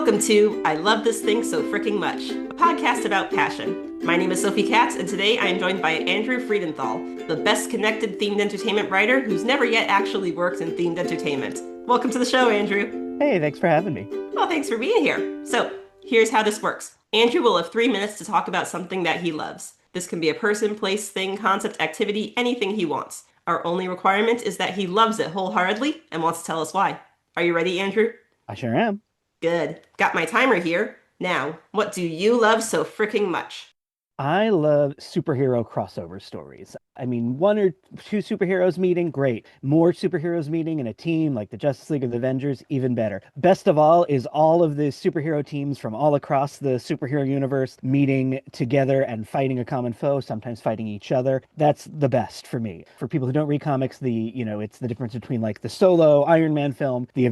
Welcome to I Love This Thing So Fricking Much, a podcast about passion. My name is Sophie Katz, and today I am joined by Andrew Friedenthal, the best connected themed entertainment writer who's never yet actually worked in themed entertainment. Welcome to the show, Andrew. Hey, thanks for having me. Well, thanks for being here. So, here's how this works. Andrew will have 3 minutes to talk about something that he loves. This can be a person, place, thing, concept, activity, anything he wants. Our only requirement is that he loves it wholeheartedly and wants to tell us why. Are you ready, Andrew? I sure am. Good. Got my timer here. Now, what do you love so fricking much? I love superhero crossover stories. I mean, one or two superheroes meeting, great. More superheroes meeting in a team like the Justice League or the Avengers, even better. Best of all is all of the superhero teams from all across the superhero universe meeting together and fighting a common foe, sometimes fighting each other. That's the best for me. For people who don't read comics, it's the difference between like the solo Iron Man film, the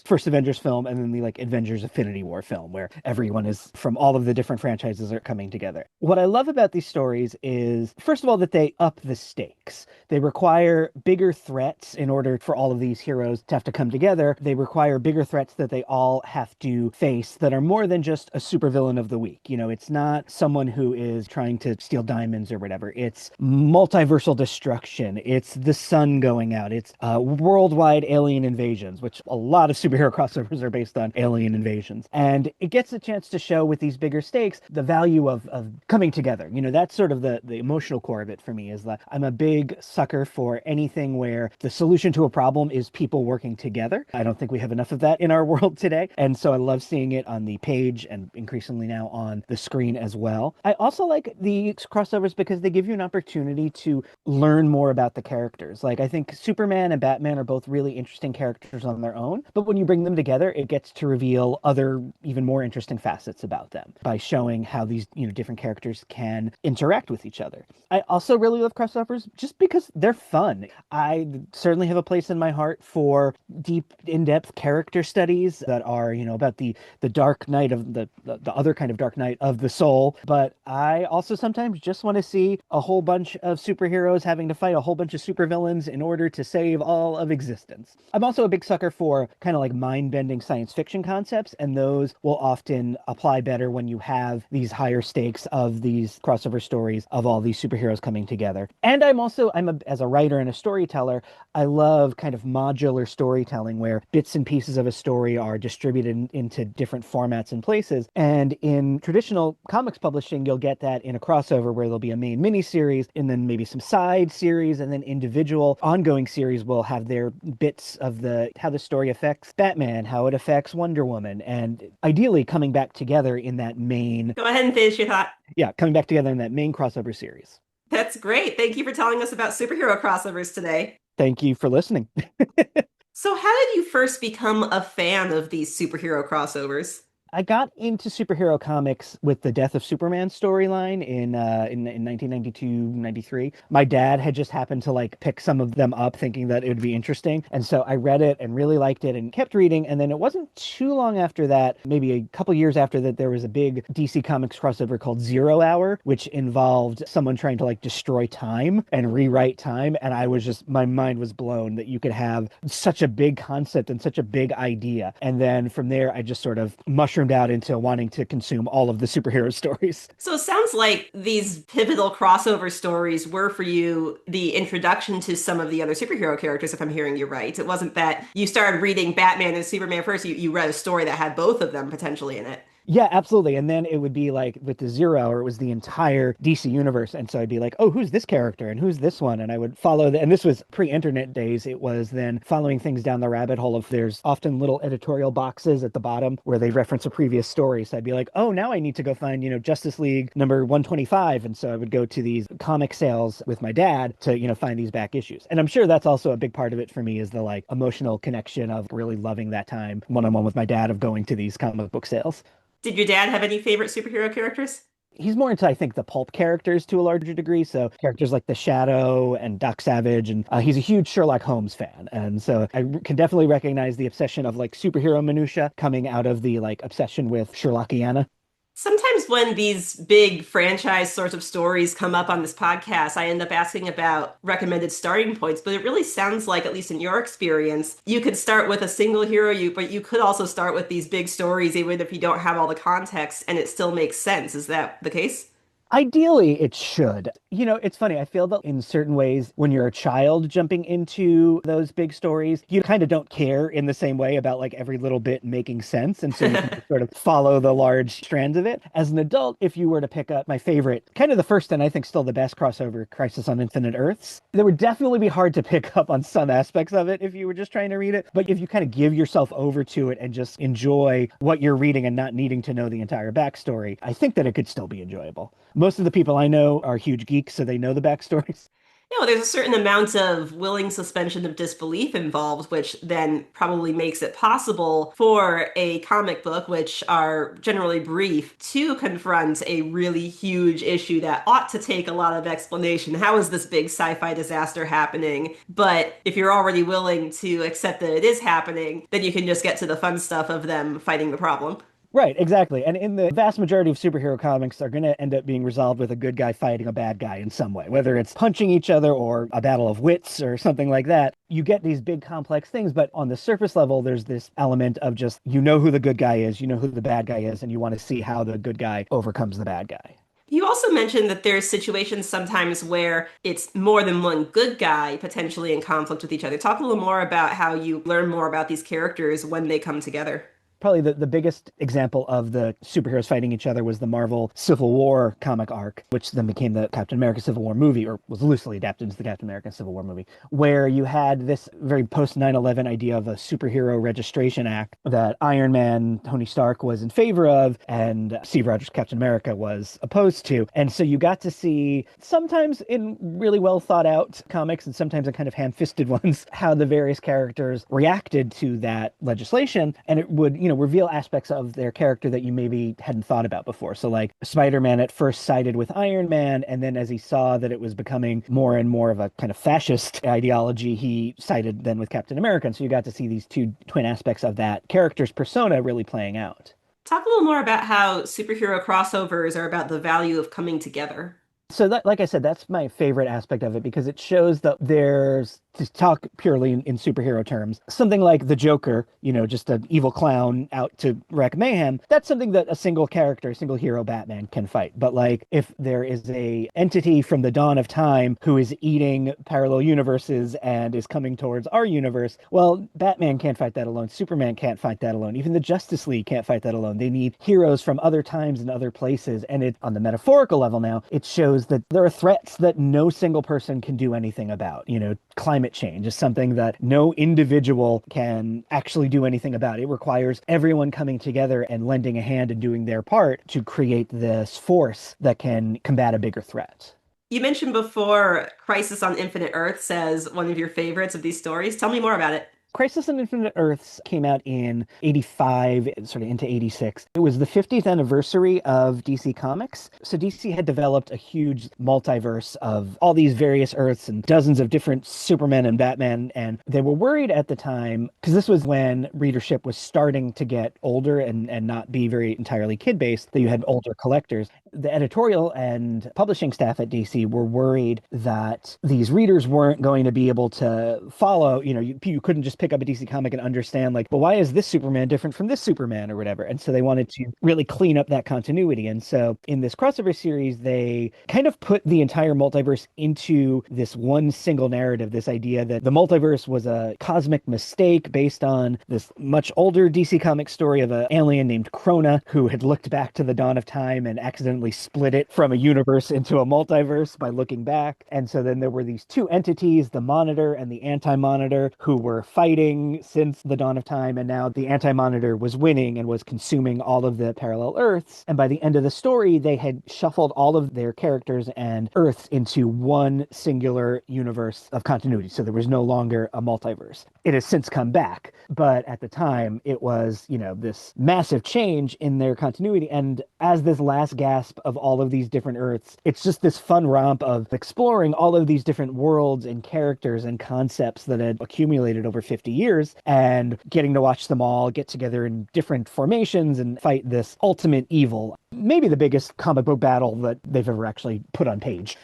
first Avengers film, and then the like Avengers Infinity War film, where everyone is from all of the different franchises are coming together. What I love about these stories is, first of all, that they up the stakes. They require bigger threats in order for all of these heroes to have to come together. They require bigger threats that they all have to face that are more than just a supervillain of the week. You know, it's not someone who is trying to steal diamonds or whatever. It's multiversal destruction. It's the sun going out. It's worldwide alien invasions, which a lot of superhero crossovers are based on alien invasions. And it gets a chance to show with these bigger stakes the value of coming together. You know, that's sort of the emotional core of it for me, is that I'm a big sucker for anything where the solution to a problem is people working together. I don't think we have enough of that in our world today. And so I love seeing it on the page and increasingly now on the screen as well. I also like the crossovers because they give you an opportunity to learn more about the characters. Like, I think Superman and Batman are both really interesting characters on their own, but when you bring them together, it gets to reveal other, even more interesting facets about them by showing how these, different characters can interact with each other. I also really love crossovers just because they're fun. I certainly have a place in my heart for deep, in-depth character studies that are, about the dark night of the other kind of dark night of the soul. But I also sometimes just want to see a whole bunch of superheroes having to fight a whole bunch of supervillains in order to save all of existence. I'm also a big sucker for kind of like mind-bending science fiction concepts, and those will often apply better when you have these higher stakes of these crossover stories of all these superheroes coming together. And as a writer and a storyteller, I love kind of modular storytelling where bits and pieces of a story are distributed into different formats and places. And in traditional comics publishing, you'll get that in a crossover where there'll be a main miniseries and then maybe some side series, and then individual ongoing series will have their bits of how the story affects Batman, how it affects Wonder Woman, and ideally coming back together in that main... Go ahead and finish your thought. Yeah, coming back together in that main crossover series. That's great. Thank you for telling us about superhero crossovers today. Thank you for listening. So how did you first become a fan of these superhero crossovers? I got into superhero comics with the Death of Superman storyline in 1992, 93. My dad had just happened to like pick some of them up thinking that it would be interesting. And so I read it and really liked it and kept reading. And then it wasn't too long after that, maybe a couple years after that, there was a big DC Comics crossover called 0 Hour, which involved someone trying to like destroy time and rewrite time. And my mind was blown that you could have such a big concept and such a big idea. And then from there, I just sort of mushroomed out into wanting to consume all of the superhero stories. So it sounds like these pivotal crossover stories were for you the introduction to some of the other superhero characters, if I'm hearing you right. It wasn't that you started reading Batman and Superman first, you read a story that had both of them potentially in it. Yeah, absolutely. And then it would be like with the 0 Hour, it was the entire DC universe. And so I'd be like, oh, who's this character? And who's this one? And I would follow and this was pre-internet days. It was then following things down the rabbit hole of there's often little editorial boxes at the bottom where they reference a previous story. So I'd be like, oh, now I need to go find, Justice League number 125. And so I would go to these comic sales with my dad to, find these back issues. And I'm sure that's also a big part of it for me is the like emotional connection of really loving that time one-on-one with my dad of going to these comic book sales. Did your dad have any favorite superhero characters? He's more into, I think, the pulp characters to a larger degree. So characters like the Shadow and Doc Savage. And he's a huge Sherlock Holmes fan. And so I can definitely recognize the obsession of like superhero minutia coming out of the like obsession with Sherlockiana. Sometimes when these big franchise sorts of stories come up on this podcast, I end up asking about recommended starting points, but it really sounds like, at least in your experience, you could start with a single hero, but you could also start with these big stories, even if you don't have all the context, and it still makes sense. Is that the case? Ideally, it should. It's funny. I feel that in certain ways, when you're a child jumping into those big stories, you kind of don't care in the same way about like every little bit making sense. And so you can just sort of follow the large strands of it. As an adult, if you were to pick up my favorite, kind of the first and I think still the best crossover, Crisis on Infinite Earths, there would definitely be hard to pick up on some aspects of it if you were just trying to read it. But if you kind of give yourself over to it and just enjoy what you're reading and not needing to know the entire backstory, I think that it could still be enjoyable. Most of the people I know are huge geeks, so they know the backstories. There's a certain amount of willing suspension of disbelief involved, which then probably makes it possible for a comic book, which are generally brief, to confront a really huge issue that ought to take a lot of explanation. How is this big sci-fi disaster happening? But if you're already willing to accept that it is happening, then you can just get to the fun stuff of them fighting the problem. Right, exactly. And in the vast majority of superhero comics, they're going to end up being resolved with a good guy fighting a bad guy in some way, whether it's punching each other or a battle of wits or something like that. You get these big complex things, but on the surface level, there's this element of just, you know who the good guy is, you know who the bad guy is, and you want to see how the good guy overcomes the bad guy. You also mentioned that there's situations sometimes where it's more than one good guy potentially in conflict with each other. Talk a little more about how you learn more about these characters when they come together. Probably the biggest example of the superheroes fighting each other was the Marvel Civil War comic arc, which then became the Captain America Civil War movie, or was loosely adapted into the Captain America Civil War movie, where you had this very post 9/11 idea of a superhero registration act that Iron Man, Tony Stark was in favor of, and Steve Rogers, Captain America, was opposed to. And so you got to see, sometimes in really well thought out comics and sometimes in kind of ham fisted ones, how the various characters reacted to that legislation. And it would, reveal aspects of their character that you maybe hadn't thought about before. So like Spider-Man at first sided with Iron Man, and then as he saw that it was becoming more and more of a kind of fascist ideology, he sided then with Captain America. And so you got to see these two twin aspects of that character's persona really playing out. Talk a little more about how superhero crossovers are about the value of coming together. So that, like I said, that's my favorite aspect of it because it shows that there's, to talk purely in superhero terms, something like the Joker, just an evil clown out to wreak mayhem. That's something that a single character, a single hero Batman can fight. But like if there is a entity from the dawn of time who is eating parallel universes and is coming towards our universe, well, Batman can't fight that alone. Superman can't fight that alone. Even the Justice League can't fight that alone. They need heroes from other times and other places. And it, on the metaphorical level now, it shows that there are threats that no single person can do anything about. Climate change is something that no individual can actually do anything about. It requires everyone coming together and lending a hand and doing their part to create this force that can combat a bigger threat. You mentioned before Crisis on Infinite Earths as one of your favorites of these stories. Tell me more about it. Crisis on Infinite Earths came out in 85, sort of into 86. It was the 50th anniversary of DC Comics. So DC had developed a huge multiverse of all these various Earths and dozens of different Superman and Batman. And they were worried at the time, because this was when readership was starting to get older and not be very entirely kid-based, that you had older collectors. The editorial and publishing staff at DC were worried that these readers weren't going to be able to follow, you couldn't just pick up a DC comic and understand like, well, why is this Superman different from this Superman or whatever? And so they wanted to really clean up that continuity. And so in this crossover series, they kind of put the entire multiverse into this one single narrative, this idea that the multiverse was a cosmic mistake based on this much older DC comic story of an alien named Krona who had looked back to the dawn of time and accidentally split it from a universe into a multiverse by looking back. And so then there were these two entities, the Monitor and the Anti-Monitor, who were fighting since the dawn of time, and now the Anti-Monitor was winning and was consuming all of the parallel Earths. And by the end of the story, they had shuffled all of their characters and Earths into one singular universe of continuity. So there was no longer a multiverse. It has since come back, but at the time, it was, this massive change in their continuity. And as this last gasp grasp of all of these different Earths. It's just this fun romp of exploring all of these different worlds and characters and concepts that had accumulated over 50 years and getting to watch them all get together in different formations and fight this ultimate evil. Maybe the biggest comic book battle that they've ever actually put on page.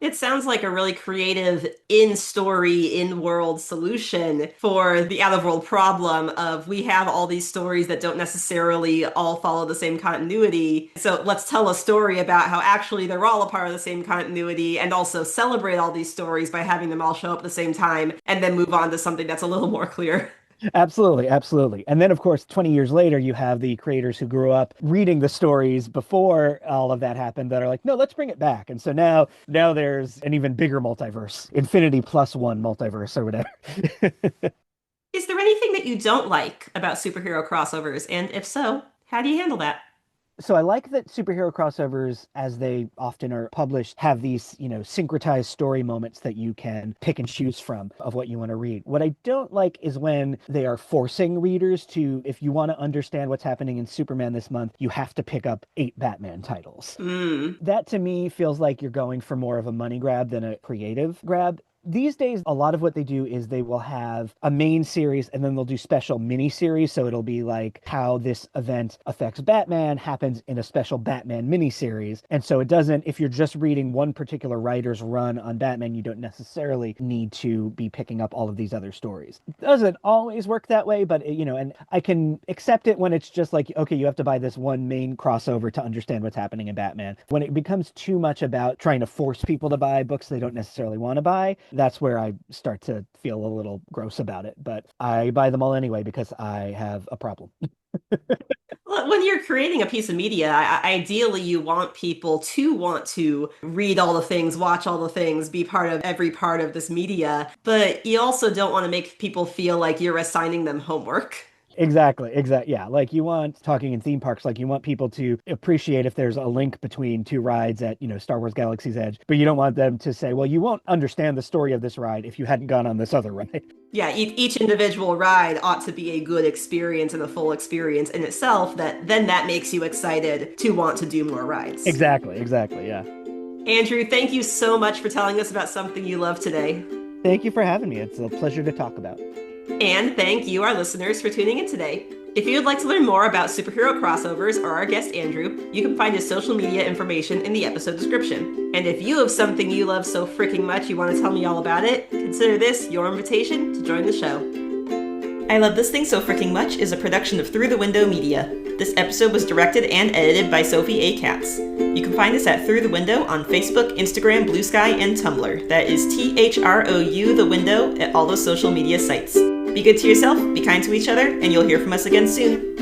It sounds like a really creative in-story, in-world solution for the out-of-world problem of we have all these stories that don't necessarily all follow the same continuity. So let's tell a story about how actually they're all a part of the same continuity and also celebrate all these stories by having them all show up at the same time and then move on to something that's a little more clear. Absolutely, absolutely. And then, of course, 20 years later, you have the creators who grew up reading the stories before all of that happened that are like, no, let's bring it back. And so now there's an even bigger multiverse, Infinity plus one multiverse or whatever. Is there anything that you don't like about superhero crossovers? And if so, how do you handle that? So I like that superhero crossovers, as they often are published, have these, syncretized story moments that you can pick and choose from of what you want to read. What I don't like is when they are forcing readers to, if you want to understand what's happening in Superman this month, you have to pick up 8 Batman titles. That to me feels like you're going for more of a money grab than a creative grab. These days, a lot of what they do is they will have a main series and then they'll do special mini series. So it'll be like how this event affects Batman happens in a special Batman mini series. And so it doesn't, if you're just reading one particular writer's run on Batman, you don't necessarily need to be picking up all of these other stories. It doesn't always work that way, but and I can accept it when it's just like, okay, you have to buy this one main crossover to understand what's happening in Batman. When it becomes too much about trying to force people to buy books they don't necessarily want to buy, that's where I start to feel a little gross about it. But I buy them all anyway because I have a problem. Well, when you're creating a piece of media, ideally you want people to want to read all the things, watch all the things, be part of every part of this media, but you also don't want to make people feel like you're assigning them homework. Exactly. Yeah. Like you want talking in theme parks, like you want people to appreciate if there's a link between two rides at, Star Wars Galaxy's Edge, but you don't want them to say, well, you won't understand the story of this ride if you hadn't gone on this other ride. Yeah, each individual ride ought to be a good experience and a full experience in itself that makes you excited to want to do more rides. Exactly. Yeah. Andrew, thank you so much for telling us about something you love today. Thank you for having me. It's a pleasure to talk about. And thank you, our listeners, for tuning in today. If you would like to learn more about superhero crossovers or our guest Andrew, you can find his social media information in the episode description. And if you have something you love so freaking much you want to tell me all about it, consider this your invitation to join the show. I Love This Thing So Freaking Much is a production of Through the Window Media. This episode was directed and edited by Sophie A. Katz. You can find us at Through the Window on Facebook, Instagram, Blue Sky, and Tumblr. That is THROU the Window at all those social media sites. Be good to yourself, be kind to each other, and you'll hear from us again soon.